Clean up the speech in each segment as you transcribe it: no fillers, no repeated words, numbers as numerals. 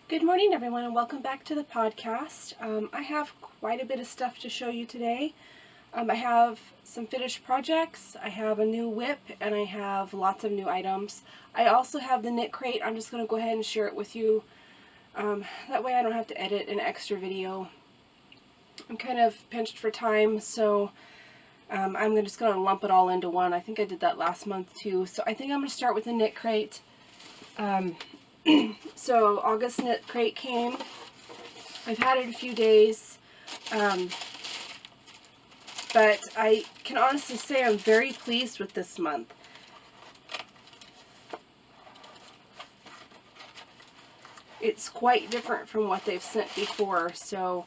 Good morning, everyone, and welcome back to the podcast. I have quite a bit of stuff to show you today. I have some finished projects, I have a new whip, and I have lots of new items. I also have the KnitCrate. I'm just going to go ahead and share it with you. That way I don't have to edit an extra video. I'm kind of pinched for time, so I'm just going to lump it all into one. I think I did that last month too. So I think I'm going to start with the KnitCrate. So August KnitCrate came. I've had it a few days, but I can honestly say I'm very pleased with this month. It's quite different from what they've sent before, so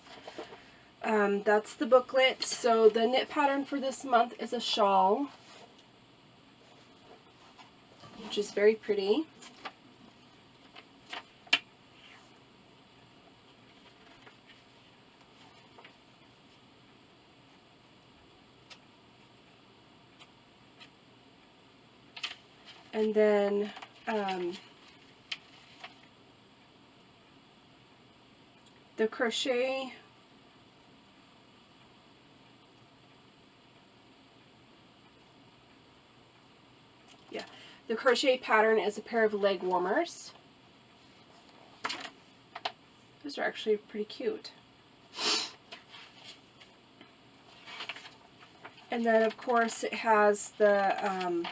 that's the booklet. So the knit pattern for this month is a shawl, which is very pretty. And then the crochet pattern is a pair of leg warmers. Those are actually pretty cute. And then of course it has the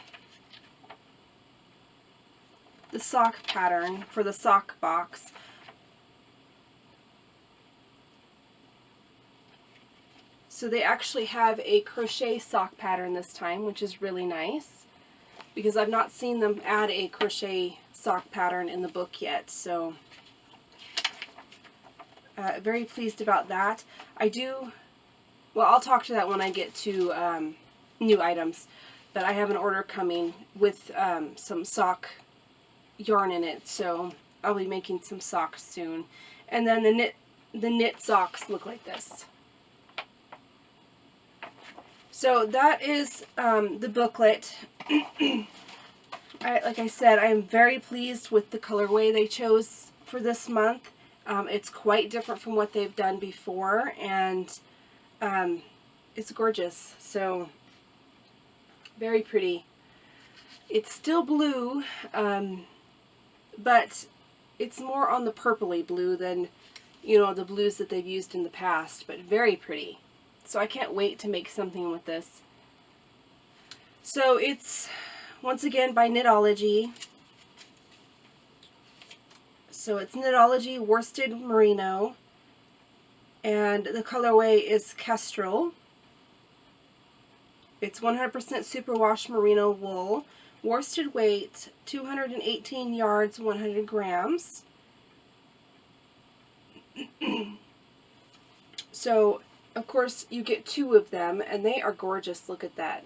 sock pattern for the sock box. So they actually have a crochet sock pattern this time, which is really nice, because I've not seen them add a crochet sock pattern in the book yet, so very pleased about that. I'll talk to that when I get to new items, but I have an order coming with some sock yarn in it, so I'll be making some socks soon. And then the knit socks look like this. So that is the booklet. Like I said, I am very pleased with the colorway they chose for this month. It's quite different from what they've done before, and it's gorgeous. So very pretty. It's still blue, but it's more on the purpley blue than, the blues that they've used in the past, but very pretty. So I can't wait to make something with this. So it's, once again, by Knitology. So it's Knitology Worsted Merino, and the colorway is Kestrel. It's 100% superwash merino wool. Worsted weight, 218 yards, 100 grams. So, of course, you get 2 of them, and they are gorgeous. Look at that.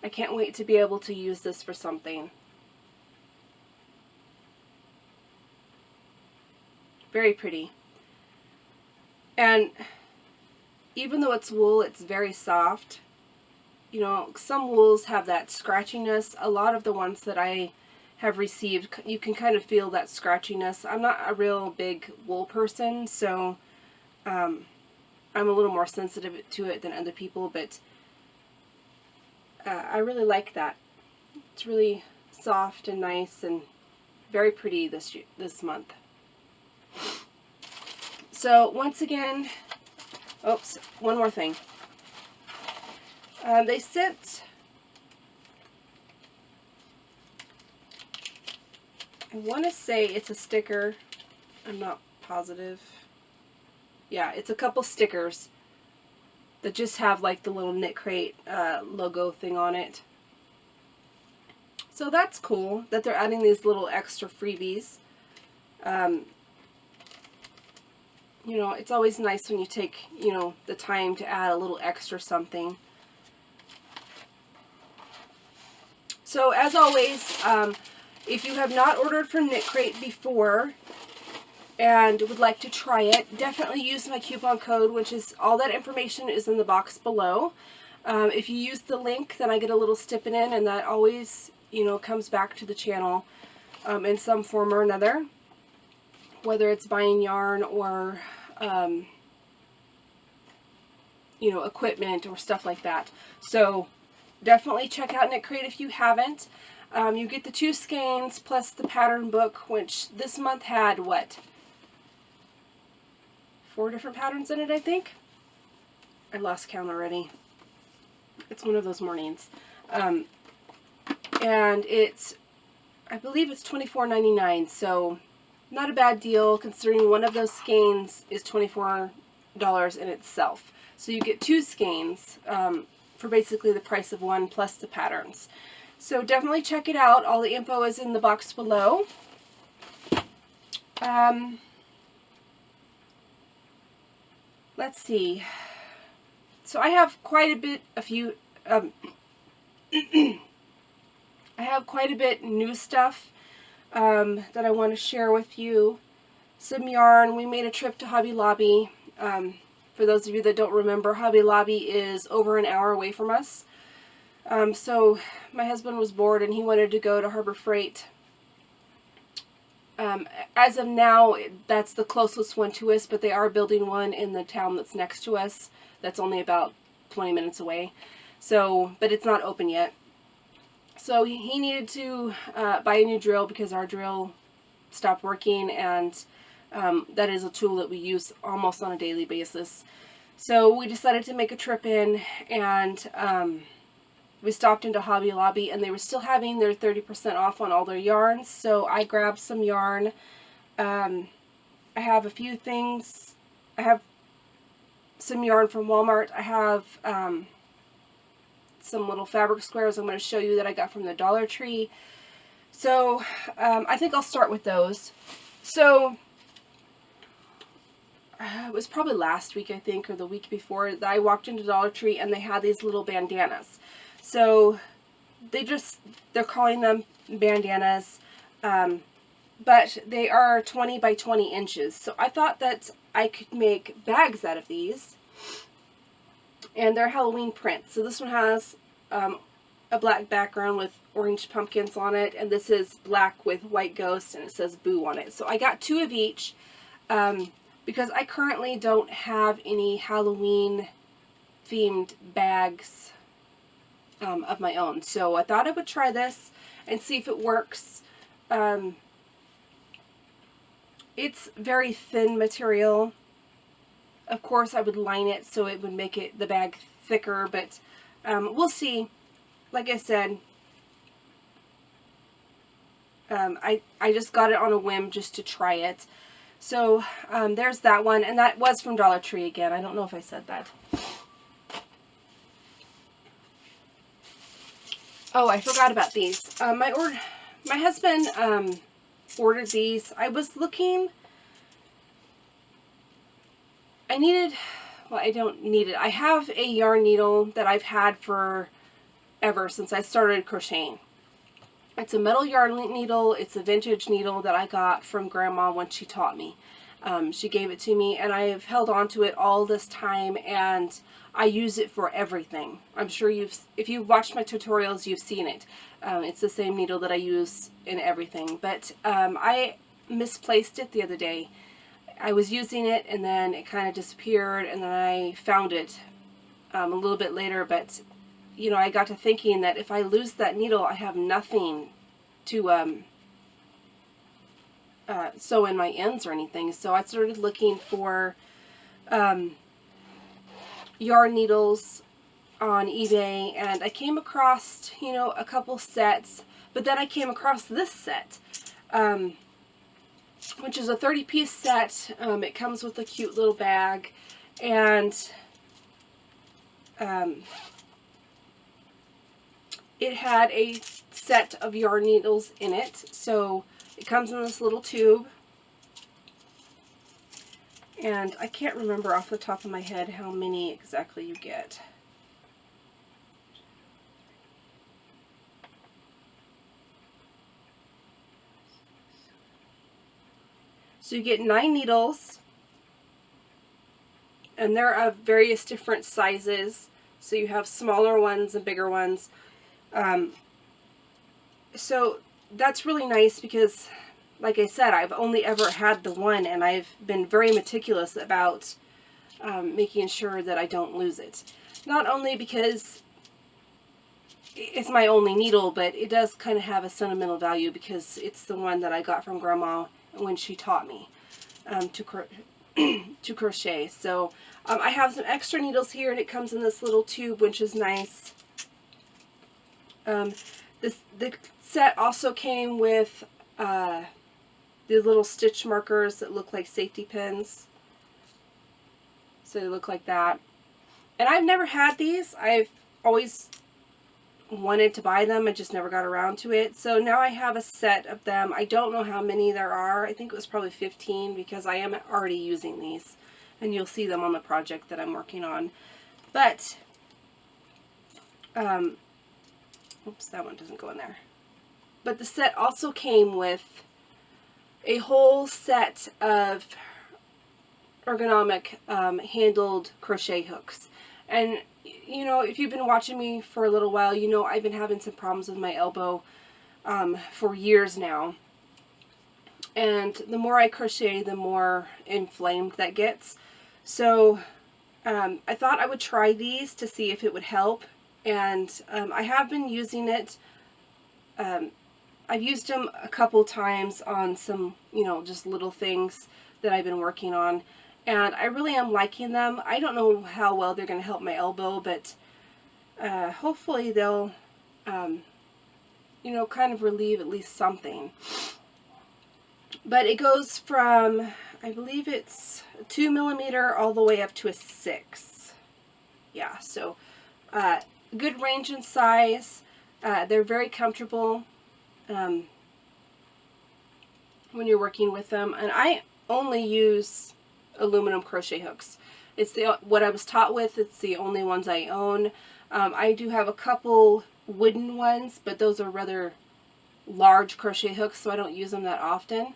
I can't wait to be able to use this for something. Very pretty. And even though it's wool, it's very soft. Some wools have that scratchiness. A lot of the ones that I have received, you can kind of feel that scratchiness. I'm not a real big wool person, so I'm a little more sensitive to it than other people, but I really like that. It's really soft and nice and very pretty this month. So once again, oops, one more thing. They sent, I want to say it's a sticker. I'm not positive. Yeah, it's a couple stickers that just have like the little KnitCrate logo thing on it. So that's cool that they're adding these little extra freebies. It's always nice when you take, the time to add a little extra something. So as always, if you have not ordered from KnitCrate before and would like to try it, definitely use my coupon code, which is, all that information is in the box below. If you use the link, then I get a little stipend in, and that always, comes back to the channel. in some form or another, whether it's buying yarn or you know, equipment or stuff like that. So definitely check out KnitCrate if you haven't. You get the 2 skeins plus the pattern book, which this month had, what, 4 different patterns in it, I think? I lost count already. It's one of those mornings. And it's, I believe it's $24.99, so not a bad deal considering one of those skeins is $24 in itself. So you get 2 skeins for basically the price of one plus the patterns. So definitely check it out. All the info is in the box below. Let's see. So I have quite a bit, I have quite a bit new stuff that I want to share with you. Some yarn. We made a trip to Hobby Lobby. For those of you that don't remember, Hobby Lobby is over an hour away from us. So my husband was bored and he wanted to go to Harbor Freight. As of now, that's the closest one to us, but they are building one in the town that's next to us. That's only about 20 minutes away. So, but it's not open yet. So he needed to buy a new drill because our drill stopped working, and that is a tool that we use almost on a daily basis. So we decided to make a trip in, and we stopped into Hobby Lobby, and they were still having their 30% off on all their yarns, so I grabbed some yarn. I have a few things. I have some yarn from Walmart. I have some little fabric squares I'm going to show you that I got from the Dollar Tree. So I think I'll start with those. So it was probably last week, I think, or the week before, that I walked into Dollar Tree and they had these little bandanas. So they're calling them bandanas, but they are 20 by 20 inches. So I thought that I could make bags out of these, and they're Halloween prints. So this one has a black background with orange pumpkins on it, and this is black with white ghosts, and it says boo on it. So I got 2 of each because I currently don't have any Halloween themed bags of my own. So I thought I would try this and see if it works. It's very thin material. Of course, I would line it so it would make the bag thicker, but we'll see. Like I said, I just got it on a whim just to try it. So there's that one, and that was from Dollar Tree again. I don't know if I said that. Oh, I forgot about these. My husband ordered these. I was looking. I don't need it. I have a yarn needle that I've had for ever since I started crocheting. It's a metal yarn needle. It's a vintage needle that I got from Grandma when she taught me. She gave it to me, and I've held on to it all this time, and I use it for everything. I'm sure if you've watched my tutorials, you've seen it. It's the same needle that I use in everything, but I misplaced it the other day. I was using it, and then it kind of disappeared, and then I found it a little bit later, but you know, I got to thinking that if I lose that needle, I have nothing to sew in my ends or anything. So I started looking for yarn needles on eBay, and I came across, you know, a couple sets, but then I came across this set, which is a 30-piece set. It comes with a cute little bag, and it had a set of yarn needles in it. So it comes in this little tube, and I can't remember off the top of my head how many exactly you get. So you get 9 needles, and they're of various different sizes. So you have smaller ones and bigger ones. So that's really nice because, like I said, I've only ever had the one, and I've been very meticulous about making sure that I don't lose it. Not only because it's my only needle, but it does kind of have a sentimental value because it's the one that I got from Grandma when she taught me to crochet. So I have some extra needles here, and it comes in this little tube, which is nice. The set also came with these little stitch markers that look like safety pins. So they look like that. And I've never had these. I've always wanted to buy them. I just never got around to it. So now I have a set of them. I don't know how many there are. I think it was probably 15 because I am already using these. And you'll see them on the project that I'm working on. But, oops, that one doesn't go in there. But the set also came with a whole set of ergonomic handled crochet hooks. And you know, if you've been watching me for a little while, you know I've been having some problems with my elbow for years now. And the more I crochet, the more inflamed that gets. So I thought I would try these to see if it would help. And I have been using it. I've used them a couple times on some, you know, just little things that I've been working on. And I really am liking them. I don't know how well they're going to help my elbow, but hopefully they'll, you know, kind of relieve at least something. But it goes from, I believe it's a 2mm all the way up to a 6. Yeah, so good range and size. They're very comfortable when you're working with them. And I only use aluminum crochet hooks. It's what I was taught with. It's the only ones I own. I do have a couple wooden ones, but those are rather large crochet hooks, so I don't use them that often.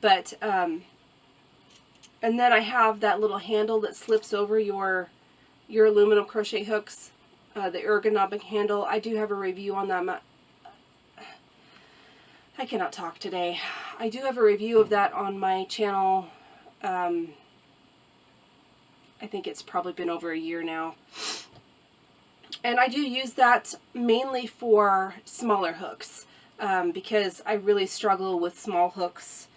But and then I have that little handle that slips over your aluminum crochet hooks, the ergonomic handle. I do have a review on that. I cannot talk today. I do have a review of that on my channel. I think it's probably been over a year now. And I do use that mainly for smaller hooks because I really struggle with small hooks.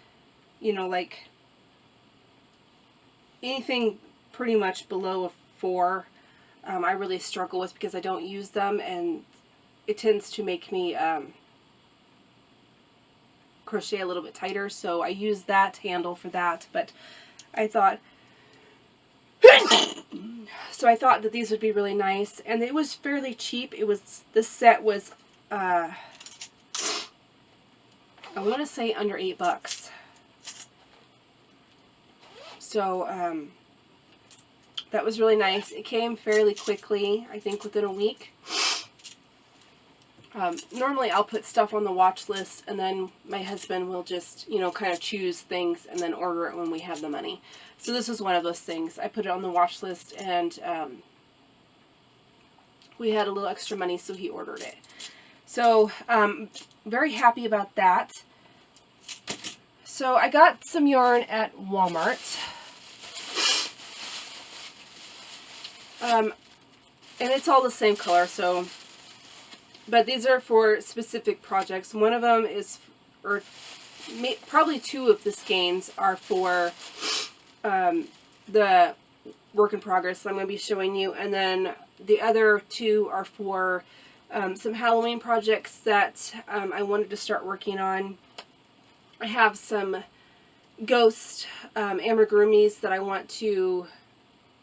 You know, like anything pretty much below a 4, I really struggle with because I don't use them, and it tends to make me crochet a little bit tighter. So I use that handle for that. But I thought that these would be really nice, and it was fairly cheap. This set was I want to say under $8. So that was really nice. It came fairly quickly, I think within a week. Normally I'll put stuff on the watch list, and then my husband will just, you know, kind of choose things and then order it when we have the money. So this was one of those things. I put it on the watch list, and we had a little extra money, so he ordered it. So very happy about that. So I got some yarn at Walmart. And it's all the same color, so, but these are for specific projects. One of them is, or probably 2 of the skeins are for the work in progress that I'm going to be showing you, and then the other 2 are for some Halloween projects that I wanted to start working on. I have some ghost amigurumis that I want to,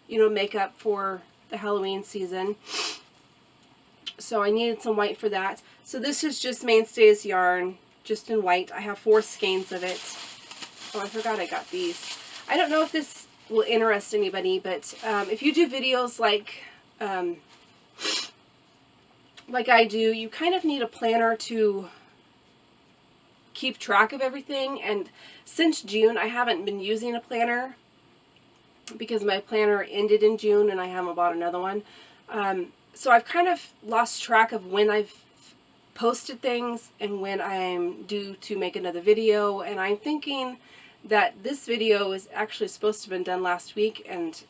you know, make up for the Halloween season. So I needed some white for that. So this is just Mainstays yarn, just in white. I have 4 skeins of it. Oh, I forgot I got these. I don't know if this will interest anybody, but if you do videos like I do, you kind of need a planner to keep track of everything. And since June, I haven't been using a planner because my planner ended in June and I haven't bought another one. So I've kind of lost track of when I've posted things and when I'm due to make another video, and I'm thinking that this video is actually supposed to have been done last week, and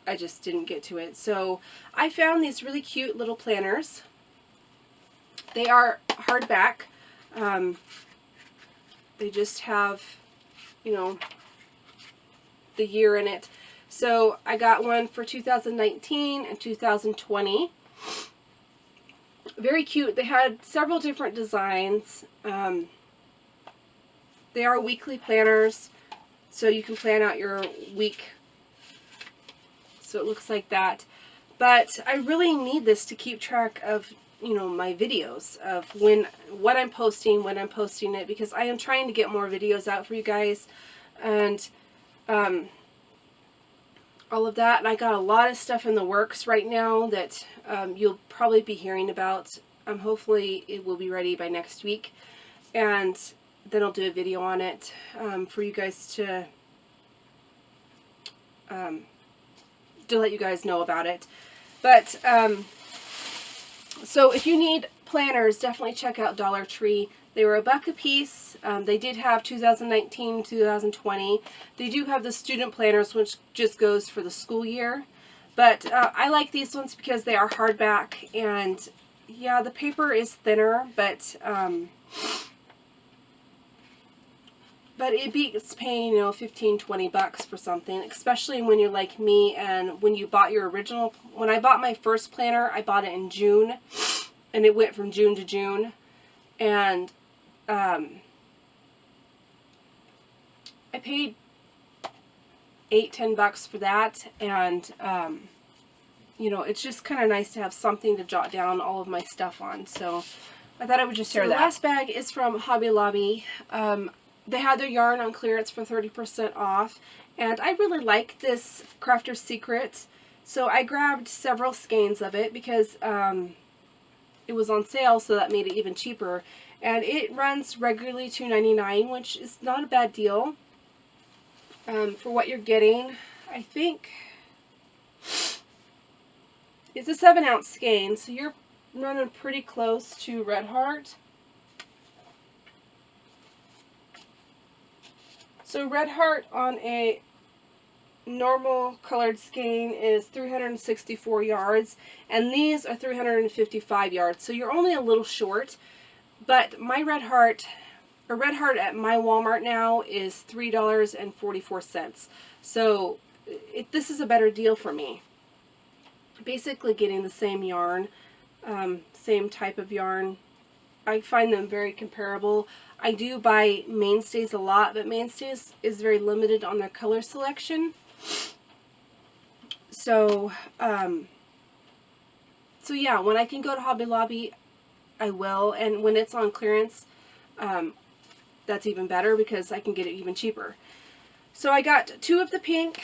I just didn't get to it. So I found these really cute little planners. They are hardback. They just have, you know, the year in it. So I got one for 2019 and 2020. Very cute. They had several different designs. They are weekly planners, so you can plan out your week. So it looks like that. But I really need this to keep track of, you know, my videos, of what I'm posting, when I'm posting it, because I am trying to get more videos out for you guys, and all of that. And I got a lot of stuff in the works right now that you'll probably be hearing about. Hopefully it will be ready by next week, and then I'll do a video on it for you guys to let you guys know about it. But so if you need planners, definitely check out Dollar Tree. They were $1 a piece. They did have 2019, 2020. They do have the student planners, which just goes for the school year. But I like these ones because they are hardback, and yeah, the paper is thinner, but it beats paying, you know, 15, 20 bucks for something, especially when you're like me and when you bought your original. When I bought my first planner, I bought it in June, and it went from June to June, and I paid $8-10 bucks for that, and you know, it's just kind of nice to have something to jot down all of my stuff on. So I thought I would just share that. The last bag is from Hobby Lobby. They had their yarn on clearance for 30% off, and I really like this Crafter's Secret, so I grabbed several skeins of it because it was on sale, so that made it even cheaper. And it runs regularly $2.99, which is not a bad deal for what you're getting. I think it's a 7-ounce skein, so you're running pretty close to Red Heart. So Red Heart on a normal colored skein is 364 yards, and these are 355 yards, so you're only a little short. But my Red Heart at my Walmart now is $3.44, so this is a better deal for me. Basically getting the same yarn, same type of yarn. I find them very comparable. I do buy Mainstays a lot, but Mainstays is very limited on their color selection. So, so yeah, when I can go to Hobby Lobby, I will. And when it's on clearance, that's even better because I can get it even cheaper. So I got 2 of the pink,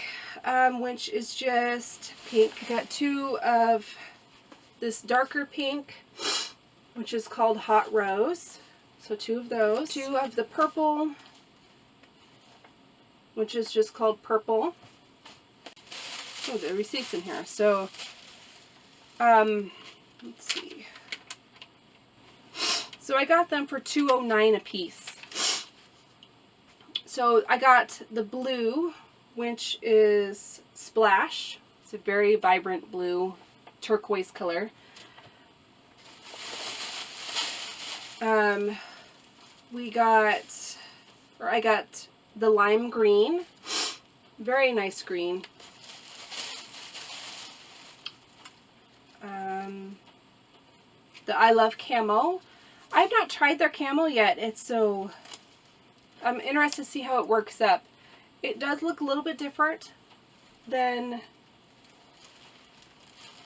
which is just pink. I got 2 of this darker pink, which is called Hot Rose. So 2 of those. 2 of the purple, which is just called Purple. Oh, the receipt's in here. So, let's see. So I got them for $2.09 a piece. So I got the blue, which is Splash. It's a very vibrant blue, turquoise color. I got the lime green, very nice green. The I Love Camo. I've not tried their camo yet. I'm interested to see how it works up. It does look a little bit different than, I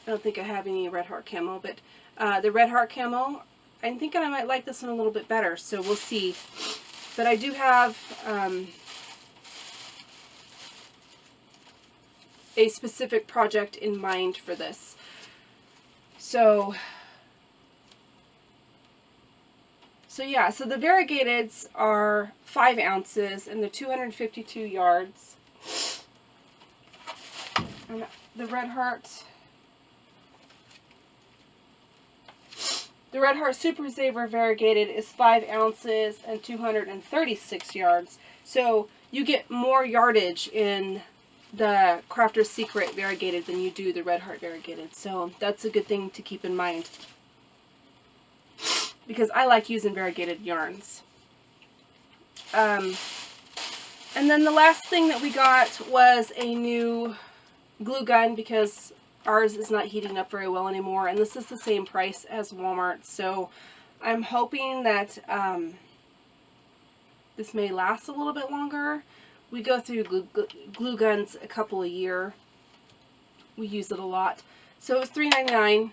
don't think I have any Red Heart camo, but the Red Heart camo, I'm thinking I might like this one a little bit better, so we'll see. But I do have a specific project in mind for this. So yeah, so the variegateds are 5 ounces and they're 252 yards. And the Red Heart The Red Heart Super Saver variegated is 5 ounces and 236 yards. So you get more yardage in the Crafter's Secret variegated than you do the Red Heart variegated. So that's a good thing to keep in mind, because I like using variegated yarns. And then the last thing that we got was a new glue gun, because ours is not heating up very well anymore, and this is the same price as Walmart, so I'm hoping that this may last a little bit longer. We go through glue guns a couple a year. We use it a lot. So it was $3.99,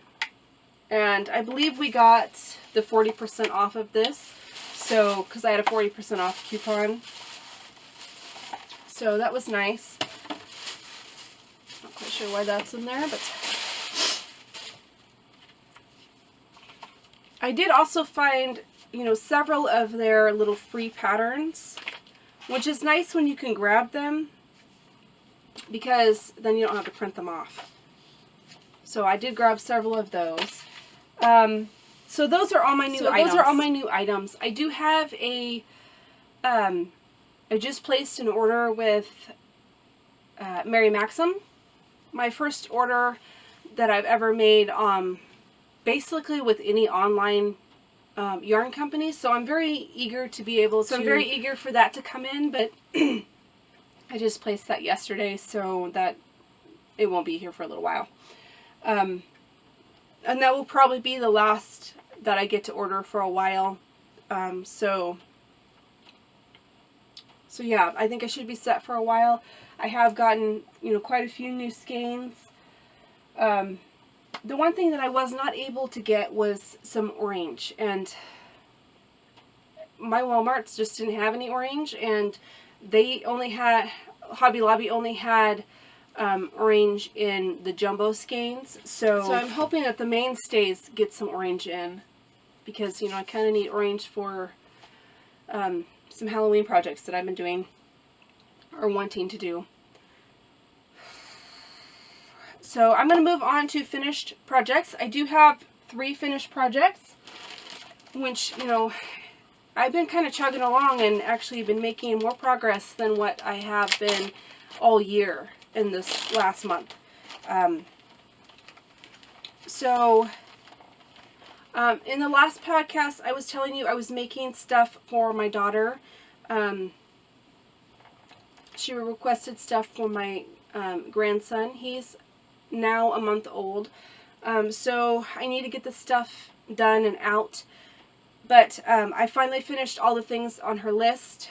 and I believe we got the 40% off of this, so because I had a 40% off coupon, so that was nice. Not quite sure why that's in there, but I did also find, you know, several of their little free patterns, which is nice when you can grab them, because then you don't have to print them off. So I did grab several of those. So those are all my new items. I do have a, I just placed an order with Mary Maxim. My first order that I've ever made, basically with any online yarn company. So I'm very eager to be able to. So I'm very eager for that to come in, but I just placed that yesterday, so that it won't be here for a little while. And that will probably be the last that I get to order for a while. So yeah, I think I should be set for a while. I have gotten, you know, quite a few new skeins. The one thing that I was not able to get was some orange, and my Walmarts just didn't have any orange, and they only had, Hobby Lobby only had orange in the jumbo skeins, so I'm hoping that the mainstays get some orange in, because, you know, I kind of need orange for some Halloween projects that I've been doing or wanting to do. So I'm going to move on to finished projects. I do have 3 finished projects, which, you know, I've been kind of chugging along and actually been making more progress than what I have been all year in this last month. In the last podcast, I was telling you I was making stuff for my daughter. She requested stuff for my grandson. He's now a month old, so I need to get the stuff done and out, but I finally finished all the things on her list.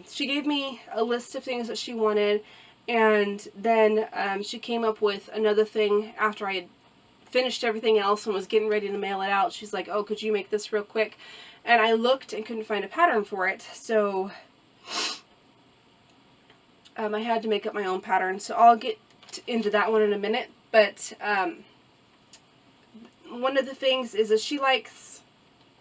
She gave me a list of things that she wanted, and then she came up with another thing after I had finished everything else and was getting ready to mail it out. She's like, oh, could you make this real quick? And I looked and couldn't find a pattern for it, so I had to make up my own pattern. So I'll get into that one in a minute, but one of the things is that she likes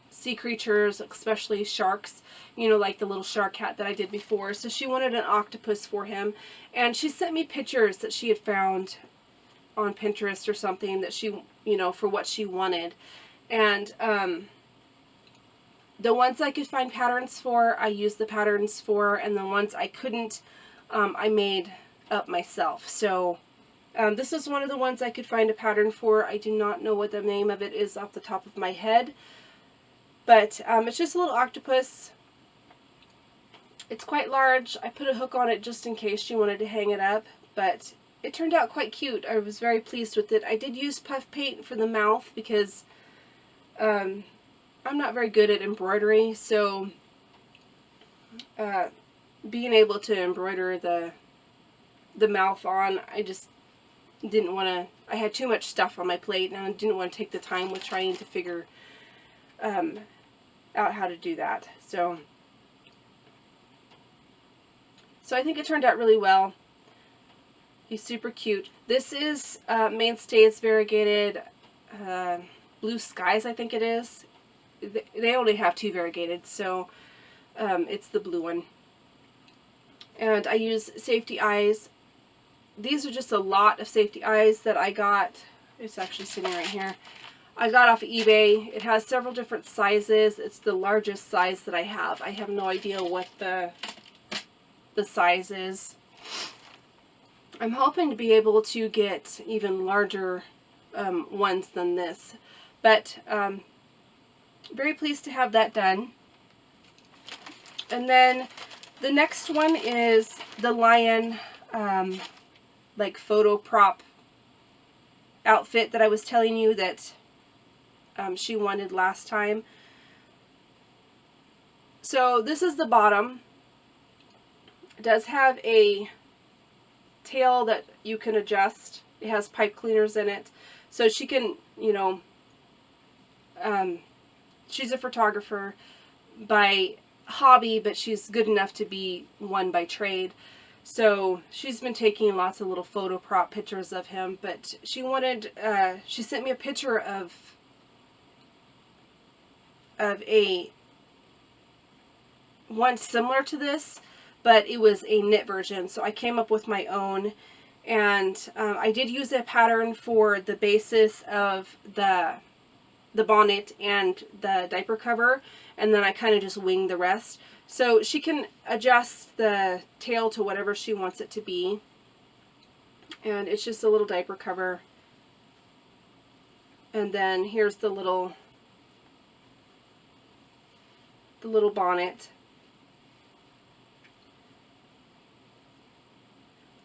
sea creatures, especially sharks, you know, like the little shark hat that I did before. So she wanted an octopus for him, and she sent me pictures that she had found on Pinterest or something that she, you know, for what she wanted. And the ones I could find patterns for, I used the patterns for, and the ones I couldn't, I made up myself. So this is one of the ones I could find a pattern for. I do not know what the name of it is off the top of my head, but it's just a little octopus. It's quite large. I put a hook on it just in case she wanted to hang it up, but it turned out quite cute. I was very pleased with it. I did use puff paint for the mouth because I'm not very good at embroidery, so being able to embroider the mouth on, I just didn't want to. I had too much stuff on my plate, and I didn't want to take the time with trying to figure out how to do that. So I think it turned out really well. He's super cute. This is Mainstays variegated Blue Skies, I think it is. They only have 2 variegated, so it's the blue one. And I use safety eyes. These are just a lot of safety eyes that I got. It's actually sitting right here. I got off of eBay. It has several different sizes. It's the largest size that I have. I have no idea what the size is. I'm hoping to be able to get even larger ones than this. But very pleased to have that done. And then the next one is the lion like photo prop outfit that I was telling you that she wanted last time. So this is the bottom. It does have a tail that you can adjust. It has pipe cleaners in it. So she can, you know, she's a photographer by hobby, but she's good enough to be one by trade. So she's been taking lots of little photo prop pictures of him, but she wanted, she sent me a picture of a one similar to this, but it was a knit version. So I came up with my own, and I did use a pattern for the basis of the bonnet and the diaper cover, and then I kind of just winged the rest. So she can adjust the tail to whatever she wants it to be. And it's just a little diaper cover. And then here's the little bonnet.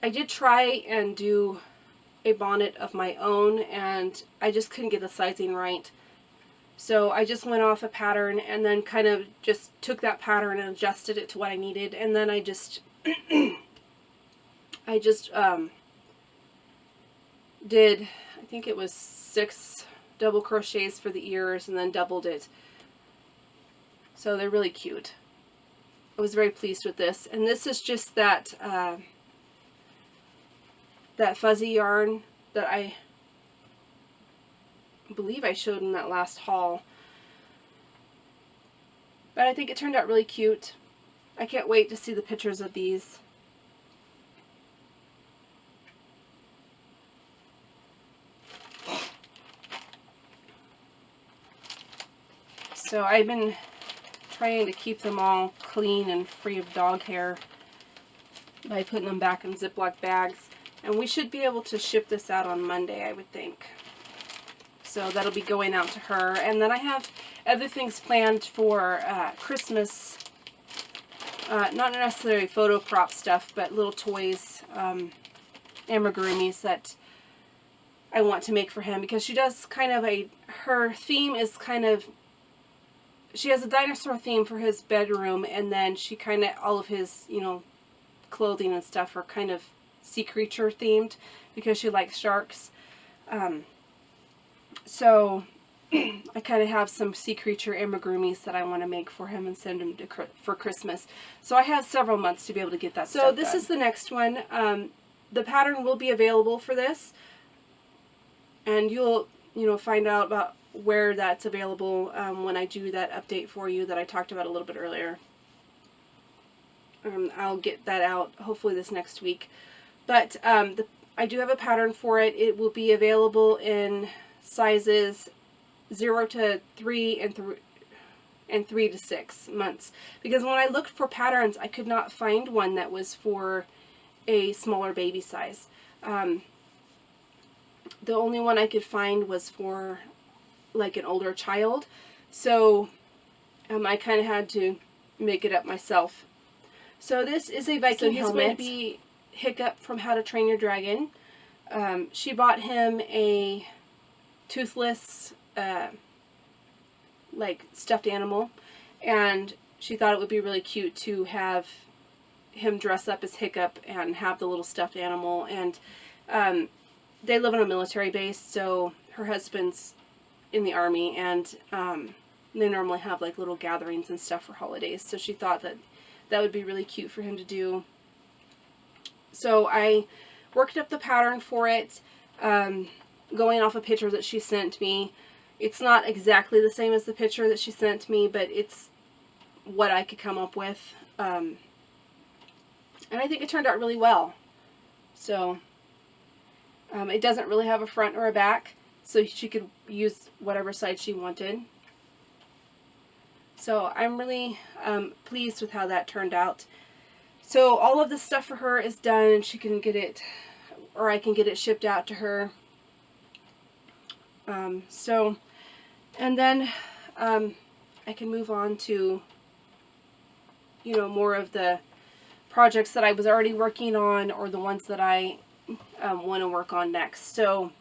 I did try and do a bonnet of my own, and I just couldn't get the sizing right. So I just went off a pattern and then kind of just took that pattern and adjusted it to what I needed. And then I just, did, I think it was 6 double crochets for the ears and then doubled it. So they're really cute. I was very pleased with this. And this is just that, that fuzzy yarn that I believe I showed in that last haul. But I think it turned out really cute. I can't wait to see the pictures of these. So I've been trying to keep them all clean and free of dog hair by putting them back in Ziploc bags. And we should be able to ship this out on Monday, I would think. So that'll be going out to her. And then I have other things planned for Christmas. Not necessarily photo prop stuff, but little toys, amigurumis that I want to make for him. Because she does kind of her theme is kind of, she has a dinosaur theme for his bedroom. And then she kind of, all of his, you know, clothing and stuff are kind of sea creature themed because she likes sharks. So I kind of have some sea creature amigurumis that I want to make for him and send him for Christmas. So I have several months to be able to get that stuff done. So this is the next one. The pattern will be available for this, and you'll find out about where that's available when I do that update for you that I talked about a little bit earlier. I'll get that out hopefully this next week. But I do have a pattern for it. It will be available in sizes 0 to 3 and 3 to 6 months. Because when I looked for patterns, I could not find one that was for a smaller baby size. The only one I could find was for like an older child. So I kind of had to make it up myself. So this is a Viking helmet. Going to be Hiccup from How to Train Your Dragon. She bought him a toothless like stuffed animal, and she thought it would be really cute to have him dress up as Hiccup and have the little stuffed animal. And they live on a military base, so her husband's in the army, and they normally have like little gatherings and stuff for holidays, so she thought that that would be really cute for him to do. So I worked up the pattern for it, going off a picture that she sent me. It's not exactly the same as the picture that she sent me, but it's what I could come up with. And I think it turned out really well. So it doesn't really have a front or a back, so she could use whatever side she wanted. So I'm really pleased with how that turned out. So all of this stuff for her is done, and she can get it, or I can get it shipped out to her. And then I can move on to, you know, more of the projects that I was already working on, or the ones that I want to work on next. So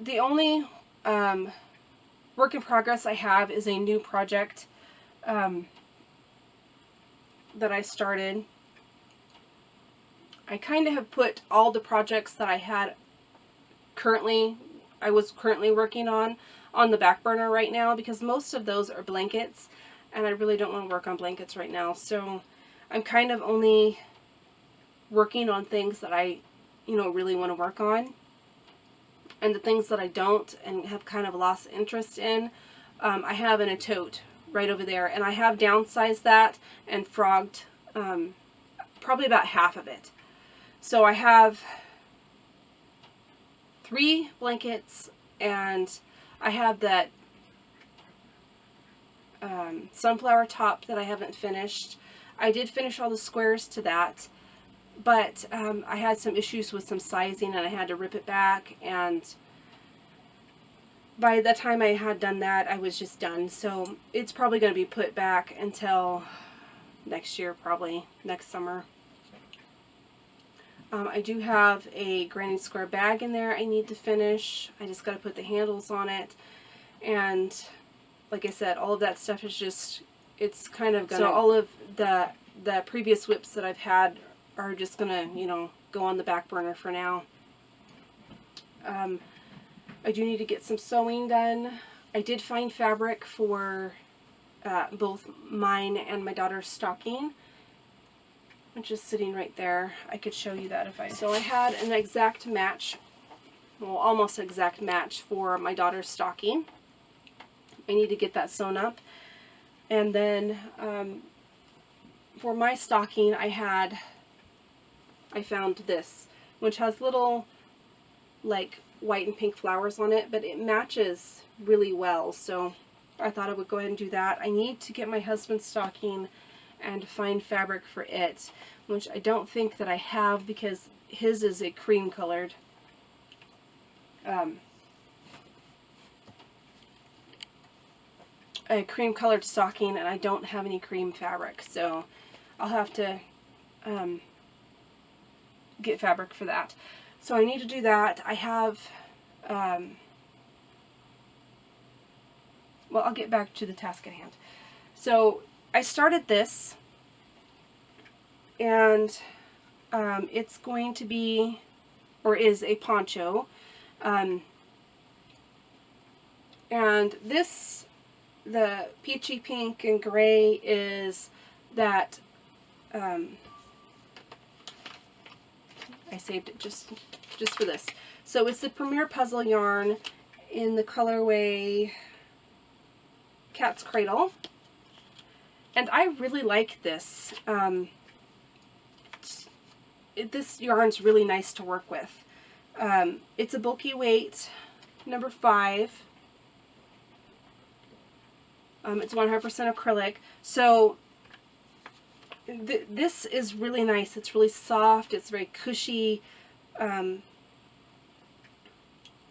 the only work in progress I have is a new project that I started. I kind of have put all the projects that I was currently working on the back burner right now, because most of those are blankets, and I really don't want to work on blankets right now. So I'm kind of only working on things that I, you know, really want to work on. And the things that I don't and have kind of lost interest in, I have in a tote right over there. And I have downsized that and frogged probably about half of it. So I have 3 blankets, and I have that sunflower top that I haven't finished. I did finish all the squares to that, but I had some issues with some sizing, and I had to rip it back, and by the time I had done that, I was just done. So it's probably going to be put back until next year, probably next summer. I do have a granny square bag in there I need to finish. I just got to put the handles on it, and like I said, all of that stuff is just, it's kind of gonna, so all of the previous whips that I've had are just gonna, you know, go on the back burner for now. I do need to get some sewing done. I did find fabric for both mine and my daughter's stocking, which is sitting right there. I could show you that if I... So I had an exact match, well, almost exact match for my daughter's stocking. I need to get that sewn up. And then for my stocking, I found this, which has little, like, white and pink flowers on it, but it matches really well, so I thought I would go ahead and do that. I need to get my husband's stocking and find fabric for it, which I don't think that I have, because his is a cream colored stocking, and I don't have any cream fabric, so I'll have to get fabric for that. So I need to do that. I have well, I'll get back to the task at hand. So I started this, and it's going to be, or is, a poncho, and this, the peachy pink and gray, is that I saved it just for this. So it's the Premier Puzzle yarn in the colorway Cat's Cradle, and I really like this. This yarn's really nice to work with. It's a bulky weight, number 5. It's 100% acrylic, so this is really nice. It's really soft, it's very cushy.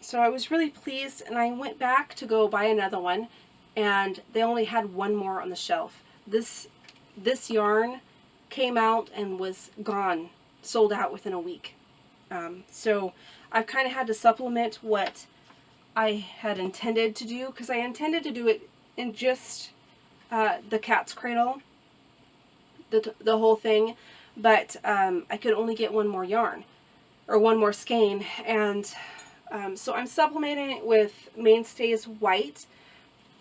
So I was really pleased, and I went back to go buy another one, and they only had one more on the shelf. This yarn came out and was gone, sold out within a week. So I've kind of had to supplement what I had intended to do, because I intended to do it in just the Cat's Cradle, the whole thing, but I could only get one more yarn, or one more skein, and so I'm supplementing it with Mainstays White.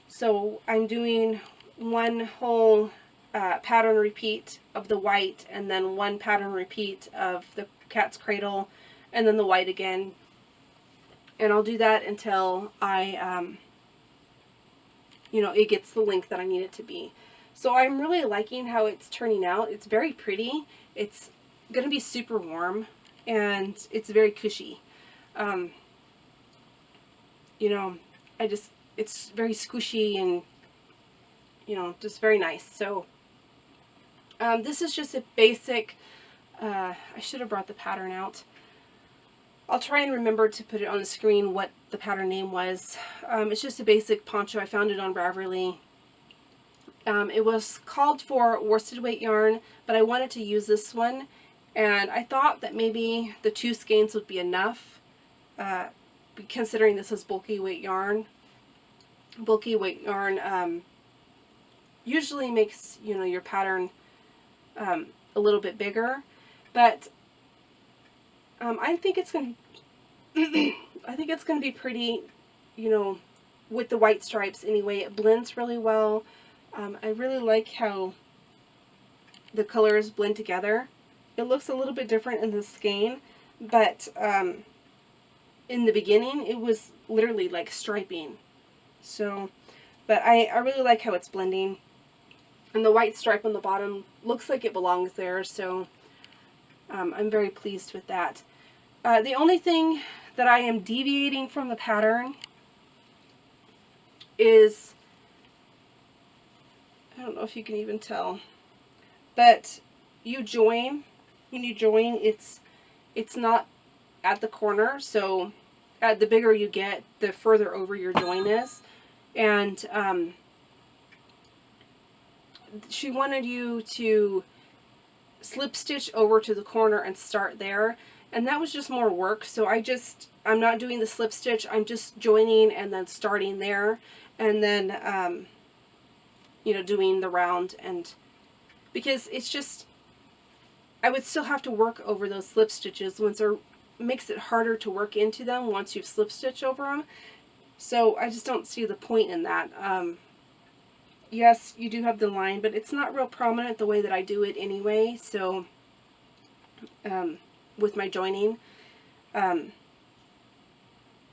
So I'm doing one whole pattern repeat of the white, and then one pattern repeat of the Cat's Cradle, and then the white again. And I'll do that until I, you know, it gets the length that I need it to be. So I'm really liking how it's turning out. It's very pretty. It's going to be super warm, and it's very cushy. Um, you know, it's very squishy and, just very nice. So this is just a basic, I should have brought the pattern out. I'll try and remember to put it on the screen what the pattern name was. It's just a basic poncho. I found it on Ravelry. It was called for worsted weight yarn, but I wanted to use this one, and I thought that maybe the 2 skeins would be enough, considering this is bulky weight yarn. Bulky weight yarn usually makes, your pattern a little bit bigger, but I think it's going I think it's going to be pretty, with the white stripes anyway. It blends really well. I really like how the colors blend together. It looks a little bit different in the skein, but in the beginning it was literally like striping. So, but I really like how it's blending. And the white stripe on the bottom looks like it belongs there, so I'm very pleased with that. The only thing that I am deviating from the pattern is, I don't know if you can even tell, but when you join, it's not at the corner, so the bigger you get, the further over your join is. And she wanted you to slip stitch over to the corner and start there, and that was just more work, so I'm not doing the slip stitch. I'm just joining and then starting there, and then doing the round. And because it's just, I would still have to work over those slip stitches, makes it harder to work into them once you've slip stitched over them. So I just don't see the point in that. Yes, you do have the line, but it's not real prominent the way that I do it anyway, so with my joining.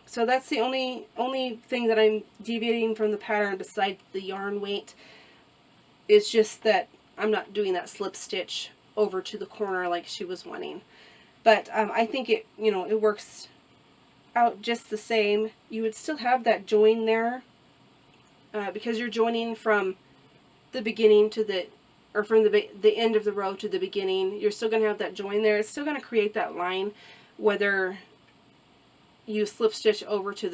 So that's the only thing that I'm deviating from the pattern besides the yarn weight. It's just that I'm not doing that slip stitch over to the corner like she was wanting. But I think it works out just the same. You would still have that join there, because you're joining from the beginning to from the end of the row to the beginning. You're still going to have that join there. It's still going to create that line whether you slip stitch over to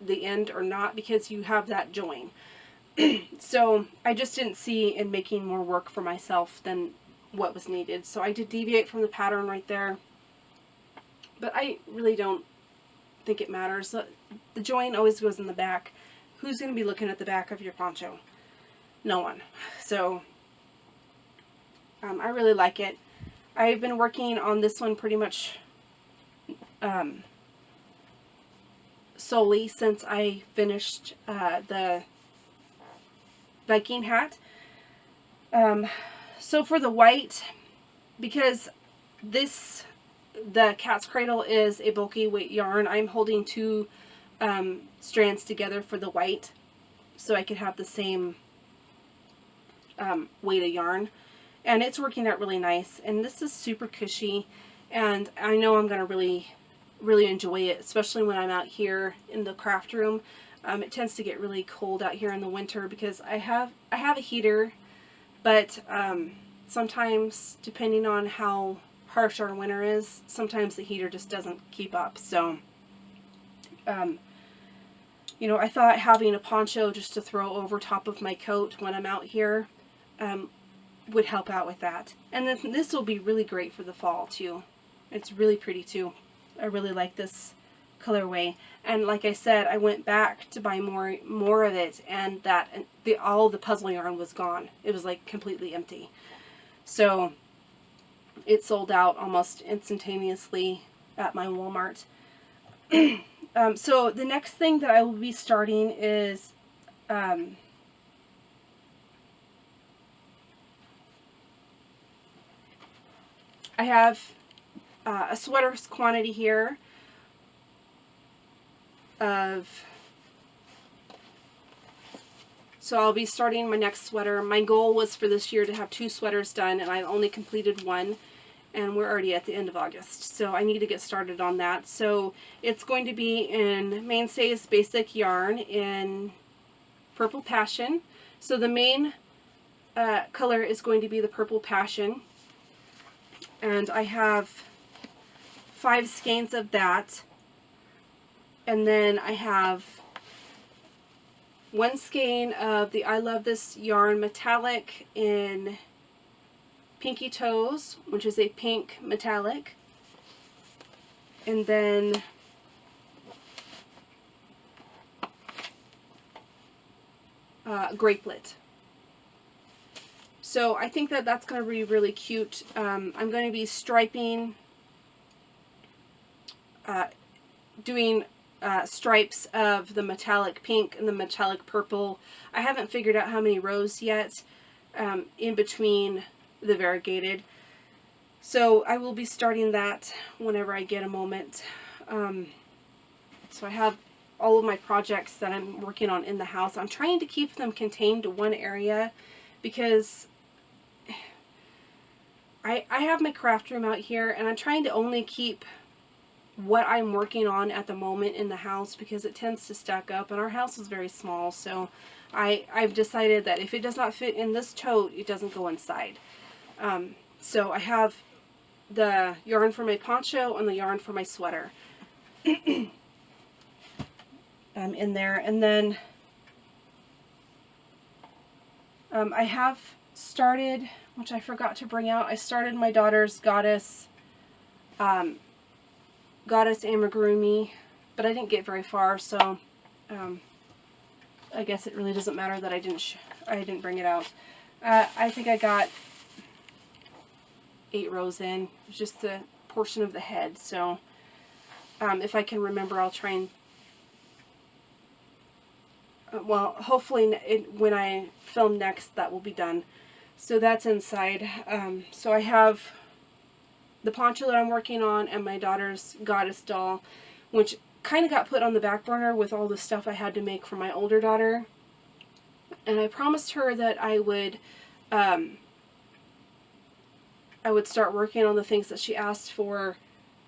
the end or not, because you have that join. So I just didn't see in making more work for myself than what was needed. So I did deviate from the pattern right there, but I really don't think it matters. The join always goes in the back. Who's going to be looking at the back of your poncho? No one. So I really like it. I've been working on this one pretty much solely since I finished the Viking hat. So for the white, because the cat's cradle is a bulky weight yarn, I'm holding 2 strands together for the white, so I could have the same weight of yarn, and it's working out really nice. And this is super cushy, and I know I'm gonna really enjoy it, especially when I'm out here in the craft room. It tends to get really cold out here in the winter because I have a heater, but sometimes, depending on how harsh our winter is, sometimes the heater just doesn't keep up. So I thought having a poncho just to throw over top of my coat when I'm out here would help out with that. And then this will be really great for the fall too. It's really pretty too. I really like this colorway. And like I said, I went back to buy more of it, and all the puzzle yarn was gone. It was like completely empty. So it sold out almost instantaneously at my Walmart. So the next thing that I will be starting is I have a sweater quantity here so I'll be starting my next sweater. My goal was for this year to have 2 sweaters done, and I only completed 1, and we're already at the end of August, so I need to get started on that. So it's going to be in Mainstays Basic Yarn in Purple Passion. So the main color is going to be the Purple Passion, and I have 5 skeins of that, and then I have 1 skein of the I Love This Yarn Metallic in Pinky Toes, which is a pink metallic, and then Grapelet. So I think that that's going to be really cute. I'm going to be striping, doing stripes of the metallic pink and the metallic purple. I haven't figured out how many rows yet in between the variegated. So I will be starting that whenever I get a moment. So I have all of my projects that I'm working on in the house. I'm trying to keep them contained to one area because I have my craft room out here, and I'm trying to only keep what I'm working on at the moment in the house because it tends to stack up, and our house is very small, so I've decided that if it does not fit in this tote, it doesn't go inside. So I have the yarn for my poncho and the yarn for my sweater in there, and then I have started, which I forgot to bring out, I started my daughter's goddess amigurumi, but I didn't get very far, so I guess it really doesn't matter that I didn't bring it out. I think I got 8 rows in, just the portion of the head, so if I can remember, I'll try and well, hopefully when I film next, that will be done. So that's inside. So I have the poncho that I'm working on and my daughter's goddess doll, which kind of got put on the back burner with all the stuff I had to make for my older daughter. And I promised her that I would start working on the things that she asked for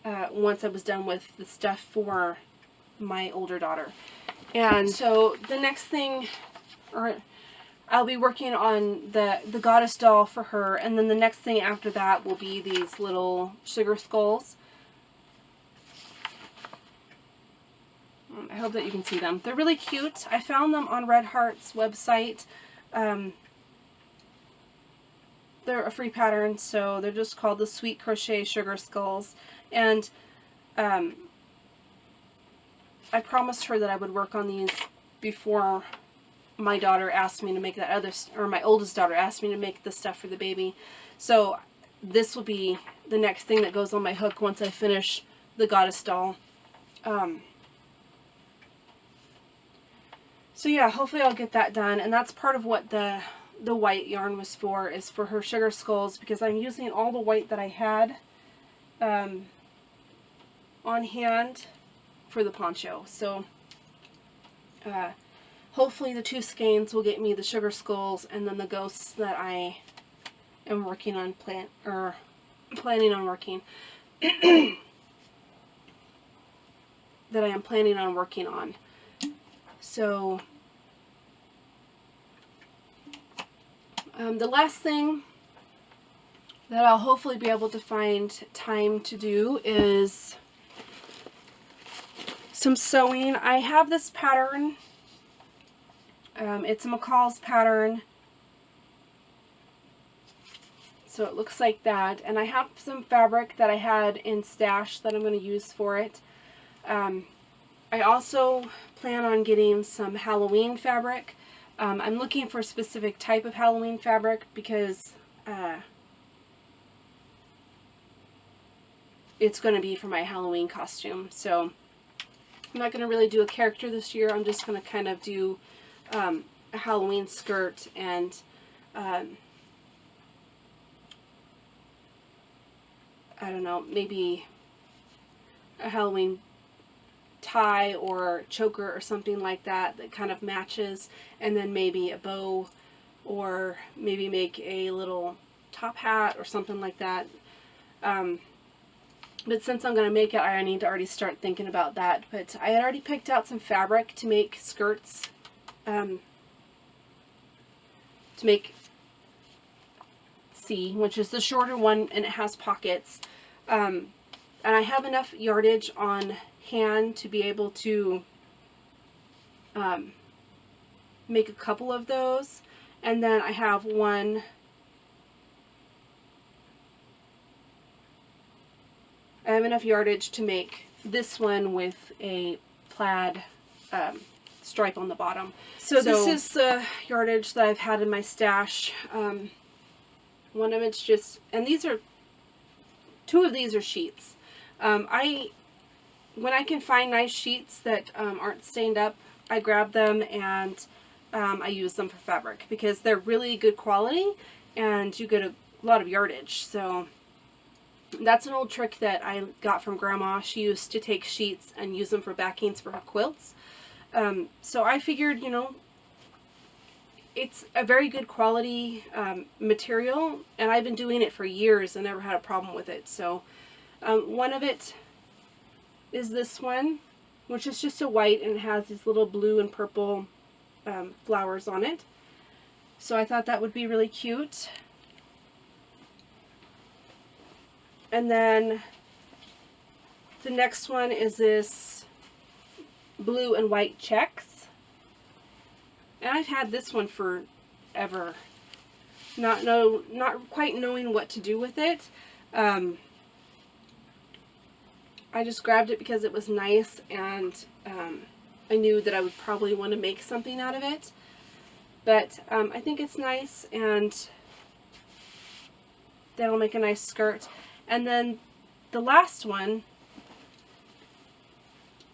once I was done with the stuff for my older daughter. And so the next thing, or I'll be working on the goddess doll for her, and then the next thing after that will be these little sugar skulls. I hope that you can see them. They're really cute. I found them on Red Heart's website. They're a free pattern, so they're just called the Sweet Crochet Sugar Skulls. And I promised her that I would work on these before my daughter asked me to make that or my oldest daughter asked me to make the stuff for the baby. So this will be the next thing that goes on my hook once I finish the goddess doll. So yeah, hopefully I'll get that done, and that's part of what the white yarn was for, is for her sugar skulls, because I'm using all the white that I had on hand for the poncho. So hopefully the 2 skeins will get me the sugar skulls, and then the ghosts that I am working on planning on working that I am planning on working on. So the last thing that I'll hopefully be able to find time to do is some sewing. I have this pattern. It's a McCall's pattern. So it looks like that. And I have some fabric that I had in stash that I'm going to use for it. I also plan on getting some Halloween fabric. I'm looking for a specific type of Halloween fabric because it's going to be for my Halloween costume. So I'm not going to really do a character this year. I'm just going to kind of do a Halloween skirt and I don't know, maybe a Halloween tie or choker or something like that that kind of matches, and then maybe a bow, or maybe make a little top hat or something like that. But since I'm going to make it, I need to already start thinking about that. But I had already picked out some fabric to make skirts, to make C, which is the shorter one, and it has pockets. And I have enough yardage on hand to be able to make a couple of those. And then I have one I have enough yardage to make this one with a plaid stripe on the bottom. So this is the yardage that I've had in my stash. One of it's just, and two of these are sheets. When I can find nice sheets that aren't stained up, I grab them and I use them for fabric because they're really good quality and you get a lot of yardage. So that's an old trick that I got from Grandma. She used to take sheets and use them for backings for her quilts. So I figured, you know, it's a very good quality material, and I've been doing it for years and never had a problem with it. So one of it is this one, which is just a white and it has these little blue and purple flowers on it. So I thought that would be really cute. And then the next one is this blue and white checks. And I've had this one forever. Not quite knowing what to do with it. I just grabbed it because it was nice, and I knew that I would probably want to make something out of it. But I think it's nice, and that'll make a nice skirt. And then the last one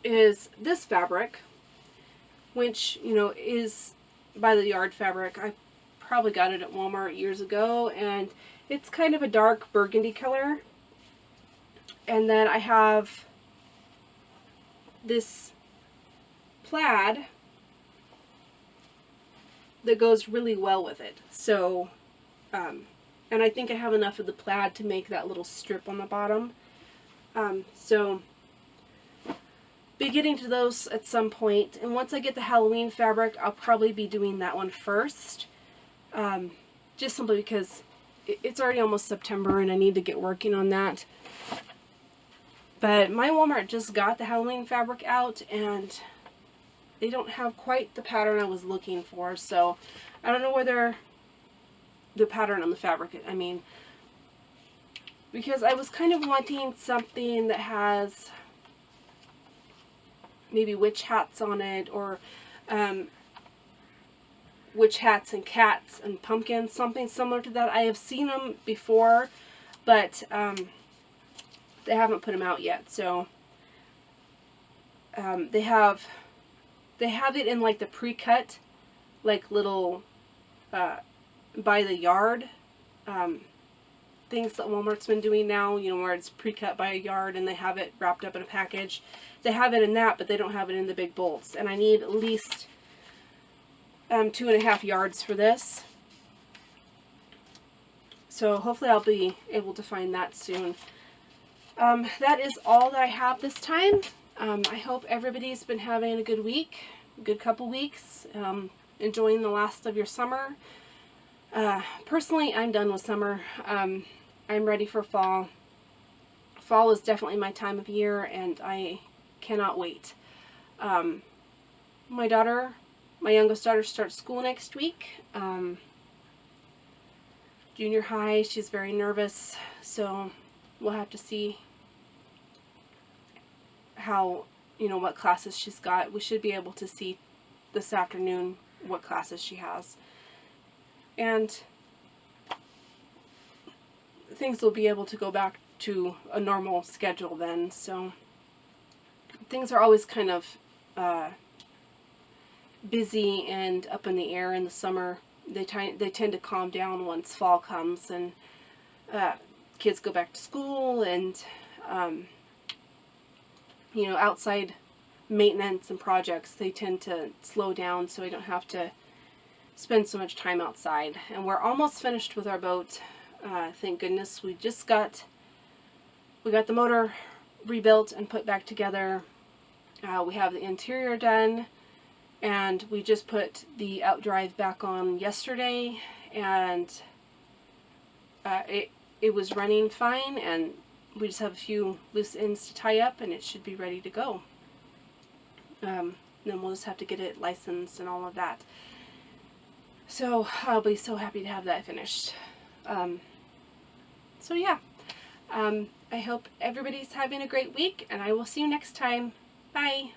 is this fabric, which, you know, is by the Yard fabric. I probably got it at Walmart years ago, and it's kind of a dark burgundy color. And then I have this plaid that goes really well with it. So, and I think I have enough of the plaid to make that little strip on the bottom. So, be getting to those at some point. And once I get the Halloween fabric, I'll probably be doing that one first. Just simply because it's already almost September and I need to get working on that. But my Walmart just got the Halloween fabric out, and they don't have quite the pattern I was looking for. So, I don't know whether the pattern on the fabric, I mean, because I was kind of wanting something that has maybe witch hats on it, or witch hats and cats and pumpkins, something similar to that. I have seen them before, but they haven't put them out yet. So they have it in like the pre-cut, like little by the Yard things that Walmart's been doing now, you know, where it's pre-cut by a Yard and they have it wrapped up in a package. They have it in that, but they don't have it in the big bolts. And I need at least 2.5 yards for this. So hopefully I'll be able to find that soon. That is all that I have this time. I hope everybody's been having a good week, a good couple weeks, enjoying the last of your summer. Personally, I'm done with summer. I'm ready for fall. Fall is definitely my time of year, and I cannot wait. My youngest daughter starts school next week. Junior high, she's very nervous, so we'll have to see how, you know, what classes she's got. We should be able to see this afternoon what classes she has. And things will be able to go back to a normal schedule then. So things are always kind of busy and up in the air in the summer. They tend to calm down once fall comes and kids go back to school, and you know, outside maintenance and projects, they tend to slow down, so I don't have to spend so much time outside. And we're almost finished with our boat. Thank goodness. We just got we got the motor rebuilt and put back together. We have the interior done, and we just put the outdrive back on yesterday, and it was running fine, and we just have a few loose ends to tie up and it should be ready to go. Then we'll just have to get it licensed and all of that. So I'll be so happy to have that finished. So yeah, I hope everybody's having a great week, and I will see you next time. Bye!